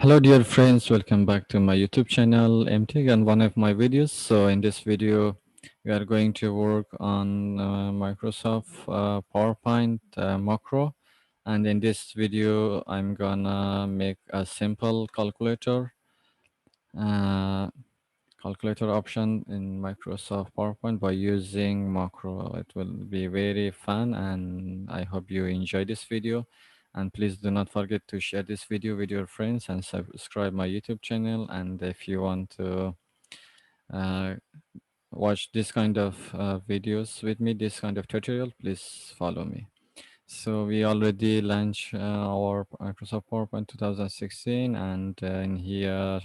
Hello dear friends, welcome back to my YouTube channel MTech and one of my videos. So in this video we are going to work on Microsoft PowerPoint macro, and in this video I'm gonna make a simple uh, calculator option in Microsoft PowerPoint by using macro. It will be very fun and I hope you enjoy this video. And please do not forget to share this video with your friends and subscribe my YouTube channel. And if you want to uh, watch this kind of videos with me, this kind of tutorial, please follow me. So we already launched our Microsoft PowerPoint 2016, and in here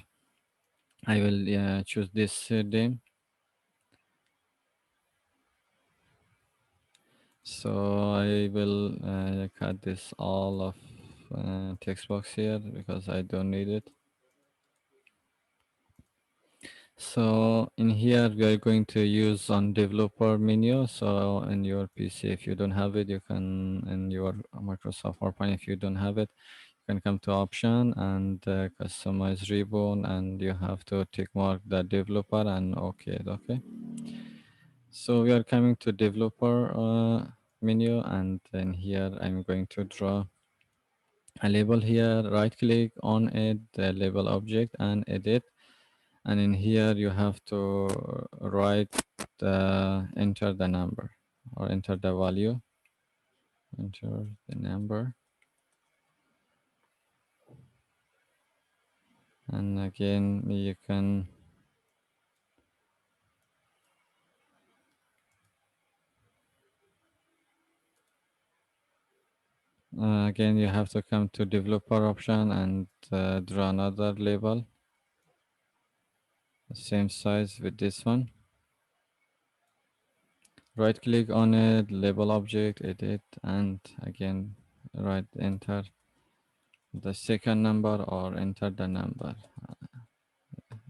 I will choose this theme. So I will cut this all of text box here because I don't need it. So in here we are going to use on developer menu. So in your PC, if you don't have it, you can in your Microsoft PowerPoint. If you don't have it, you can come to option and customize ribbon, and you have to tick mark the developer and okay. So we are coming to developer menu, and then here I'm going to draw a label here. Right click on it, the label object, and edit. And in here you have to write enter the number or enter the value, enter the number, and again you can again you have to come to developer option and draw another label same size with this one. Right click on it, label object, edit, and again write enter the second number or enter the number.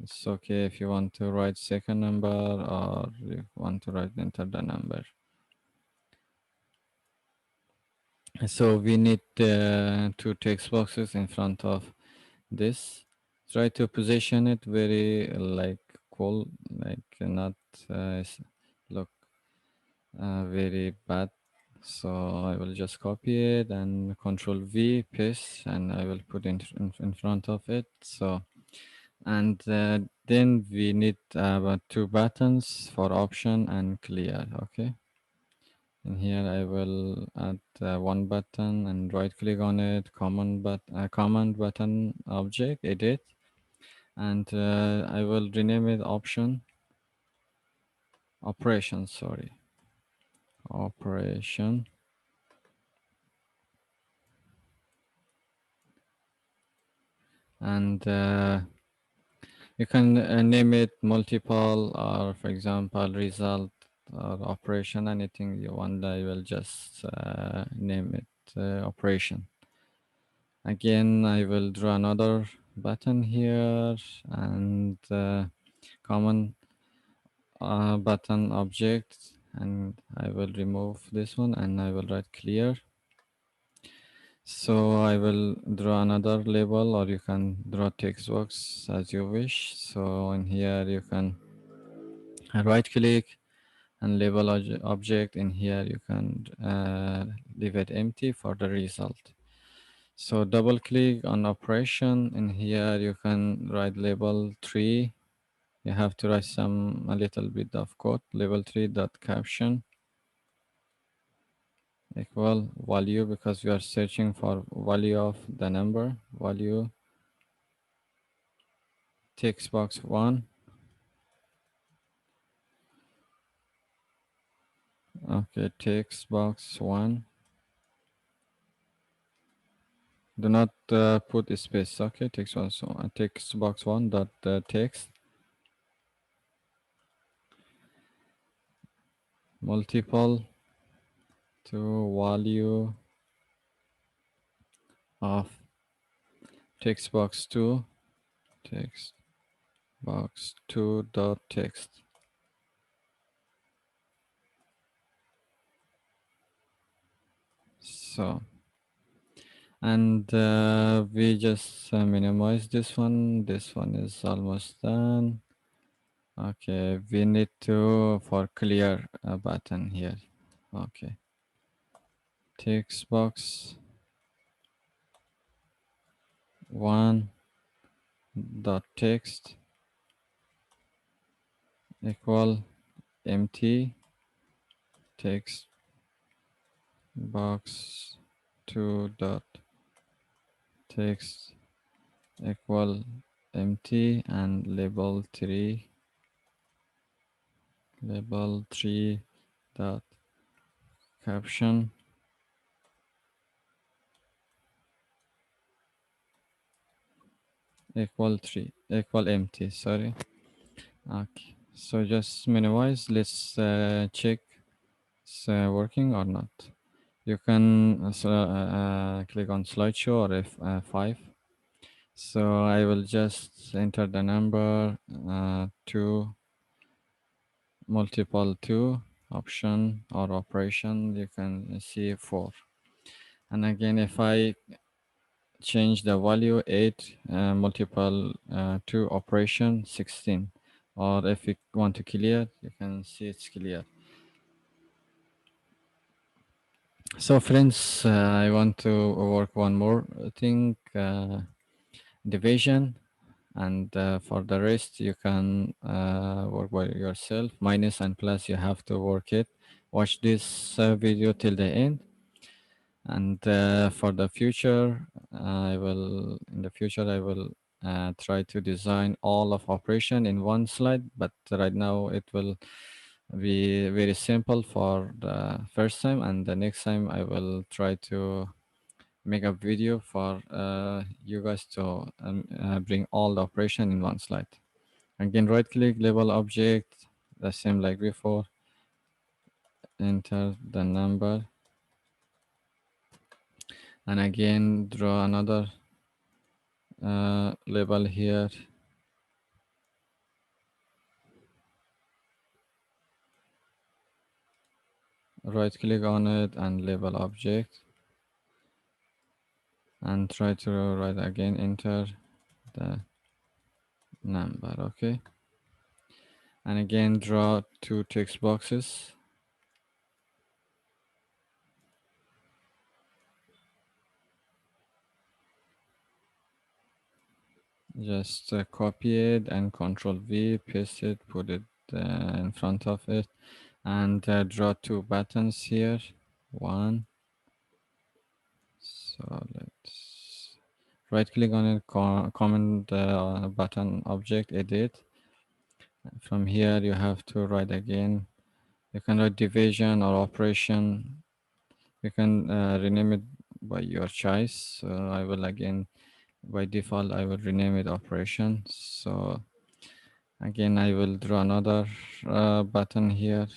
It's okay if you want to write second number or you want to write enter the number. So we need two text boxes in front of this. Try to position it very like cool, like not look very bad. So I will just copy it and Control V, paste, and I will put in front of it. So and then we need about two buttons for option and clear. Okay. And here I will add one button and right click on it, command button object, edit, and I will rename it operation, sorry, operation. And you can name it multiple or for example result or operation, anything you want. I will just name it operation. Again, I will draw another button here and common button object, and I will remove this one and I will write clear. So I will draw another label, or you can draw text box as you wish. So in here you can right click and label object. In here you can leave it empty for the result. So double click on operation. In here you can write label 3. You have to write a little bit of code. Label 3 dot caption equal value, because we are searching for value of the number. Value text box 1. Okay, text box 1. Do not put a space. Okay, text box 1 dot text multiple to value of text box 2, text box 2 dot text. So And we just minimize this one. This one is almost done. Okay, we need to for clear a button here. Okay, text box one dot text equal empty text box two dot text equal empty and label three dot caption equal empty. Sorry. Okay. So just minimize. Let's check it's working or not. You can click on slideshow or F5. So I will just enter the number 2 multiple 2 option or operation. You can see 4. And again, if I change the value 8 multiple 2 operation 16, or if you want to clear, you can see it's clear. So friends, I want to work one more thing, division, and for the rest you can work by yourself. Minus and plus, you have to work it. Watch this video till the end. And for the future, I will try to design all of operation in one slide, but right now it will be very simple for the first time, and the next time I will try to make a video for you guys to bring all the operation in one slide. Again, right click, label object, the same like before, enter the number, and again draw another label here, right click on it and label object, and try to write again, enter the number. Okay, and again draw two text boxes, just copy it and control V, paste it, put it in front of it, and draw two buttons here. One, so let's right click on it, comment button object, edit. From here you have to write again, you can write division or operation. You can rename it by your choice. So I will again, by default I will rename it operation. So again I will draw another button here,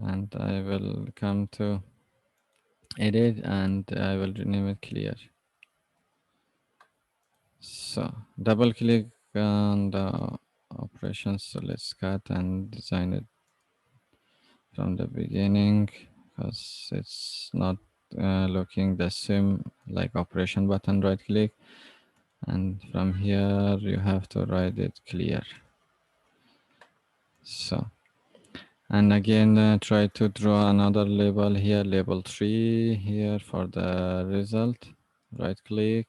and I will come to edit and I will rename it clear. So double click on the operations. So let's cut and design it from the beginning, because it's not looking the same like operation button. Right click, and from here you have to write it clear. So, and again try to draw another label here, label 3 here for the result. Right click,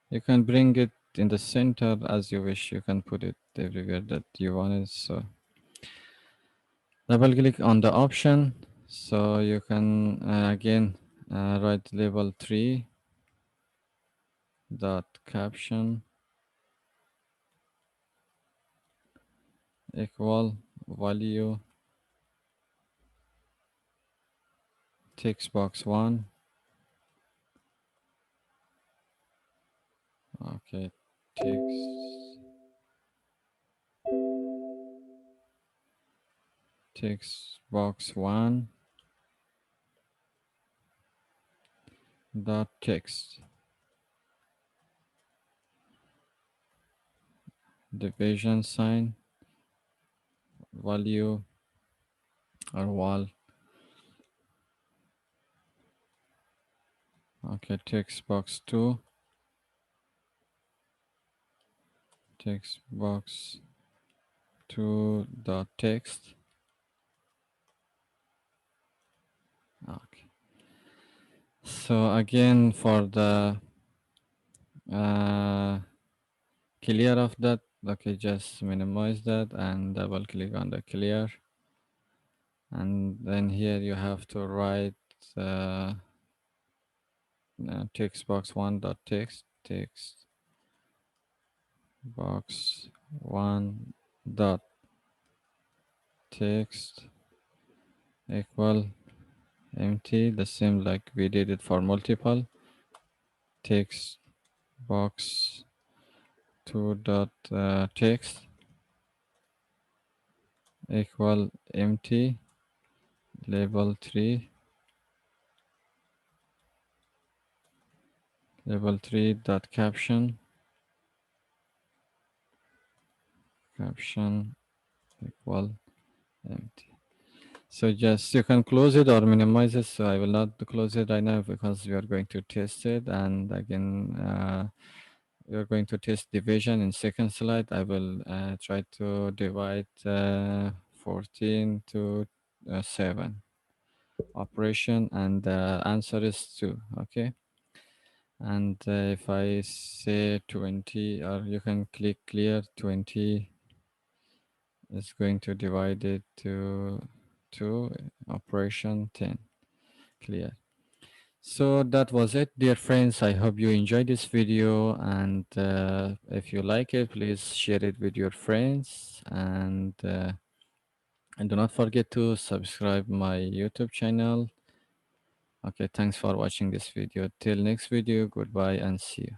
you can bring it in the center as you wish. You can put it everywhere that you want it. So double click on the option. So you can again write label 3 dot caption equal value text box 1. Okay, text box 1 dot text division sign value or wall Okay, text box 2, text box 2 dot text. Okay. So again, for the uh, clear of that, okay, just minimize that and double click on the clear, and then here you have to write uh, text box 1 dot text, text box 1 dot text equal empty, the same like we did it for multiple. Text box 2 dot text equal empty, label 3, label 3 dot caption, caption equal empty. So just you can close it or minimize it. So I will not close it right now because we are going to test it. And again, we are going to test division in second slide. I will try to divide 14 to 7 operation, and the answer is 2. Okay. And if I say 20, or you can click clear, 20 is going to divide it to 2, operation 10, clear. So that was it, dear friends. I hope you enjoyed this video, and if you like it, please share it with your friends, and do not forget to subscribe my YouTube channel. Okay, thanks for watching this video. Till next video, goodbye and see you.